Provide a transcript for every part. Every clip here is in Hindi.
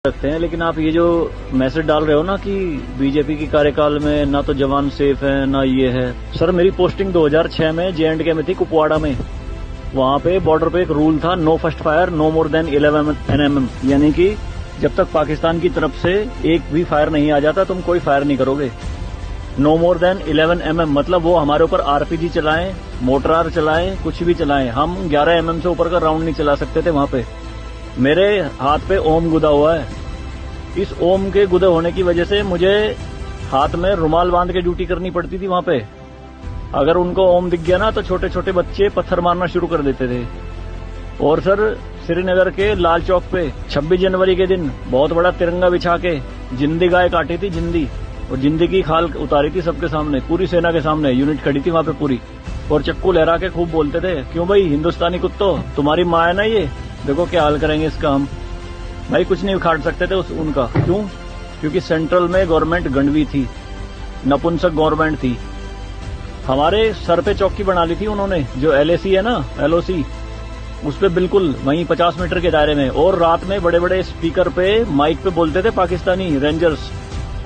रखते हैं, लेकिन आप ये जो मैसेज डाल रहे हो ना कि बीजेपी की कार्यकाल में ना तो जवान सेफ है ना ये है। सर मेरी पोस्टिंग 2006 में J&K में थी, कुपवाड़ा में। वहां पे बॉर्डर पे एक रूल था, no first fire no more than 11 NM, यानी कि जब तक पाकिस्तान की तरफ से एक भी फायर नहीं आ जाता तुम कोई फायर नहीं करोगे। नो मोर देन 11 mm मतलब वो हमारे ऊपर RPG चलाएं, मोटरार चलाएं, कुछ भी चलाएं, हम 11 mm से ऊपर का राउंड नहीं चला सकते थे वहां पे। मेरे हाथ पे ओम गुदा हुआ है। इस ओम के गुदे होने की वजह से मुझे हाथ में रुमाल बांध के ड्यूटी करनी पड़ती थी वहां पे। अगर उनको ओम दिख गया ना तो छोटे छोटे बच्चे पत्थर मारना शुरू कर देते थे। और सर श्रीनगर के लाल चौक पे 26 जनवरी के दिन बहुत बड़ा तिरंगा बिछा के जिंदी गाय काटी थी, जिंदी, और जिंदी की खाल उतारी थी सबके सामने, पूरी सेना के सामने यूनिट खड़ी थी वहां पे पूरी, और चक्कू लहरा के खूब बोलते थे, क्यों भाई हिंदुस्तानी कुत्तो, तुम्हारी माँ है ना ये, देखो क्या हाल करेंगे इसका हम। भाई कुछ नहीं उखाड़ सकते थे उनका। क्यों? क्योंकि सेंट्रल में गवर्नमेंट गंडवी थी, नपुंसक गवर्नमेंट थी। हमारे सर पे चौकी बना ली थी उन्होंने, जो LAC है ना, LOC, उस पे बिल्कुल वहीं 50 मीटर के दायरे में। और रात में बड़े बड़े स्पीकर पे माइक पे बोलते थे पाकिस्तानी रेंजर्स,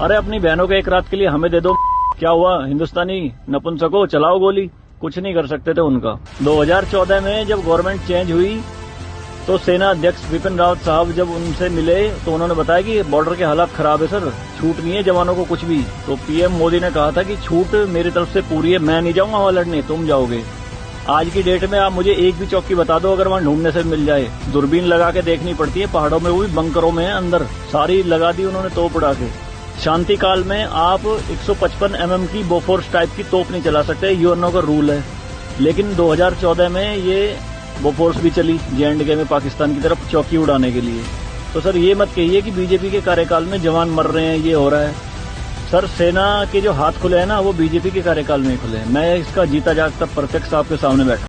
अरे अपनी बहनों को एक रात के लिए हमें दे दो, क्या हुआ हिंदुस्तानी नपुंसको, चलाओ गोली। कुछ नहीं कर सकते थे उनका। 2014 में जब गवर्नमेंट चेंज हुई तो सेना अध्यक्ष बिपिन रावत साहब जब उनसे मिले तो उन्होंने बताया कि बॉर्डर के हालात खराब है सर, छूट नहीं है जवानों को कुछ भी। तो PM मोदी ने कहा था कि छूट मेरी तरफ से पूरी है, मैं नहीं जाऊंगा वहां लड़ने, तुम जाओगे। आज की डेट में आप मुझे एक भी चौकी बता दो अगर वहां ढूंढने से मिल जाए। दूरबीन लगा के देखनी पड़ती है पहाड़ों में, वो भी बंकरों में अंदर, सारी लगा दी उन्होंने तोप उड़ा के। शांति काल में आप 155 mm की बोफोर्स टाइप की तोप नहीं चला सकते, यूएनओ का रूल है। लेकिन 2014 में ये बोफोर्स भी चली J&K में पाकिस्तान की तरफ चौकी उड़ाने के लिए। तो सर ये मत कहिए कि बीजेपी के कार्यकाल में जवान मर रहे हैं, ये हो रहा है। सर सेना के जो हाथ खुले हैं ना वो बीजेपी के कार्यकाल में खुले हैं। मैं इसका जीता जागता प्रत्यक्ष आपके सामने बैठा।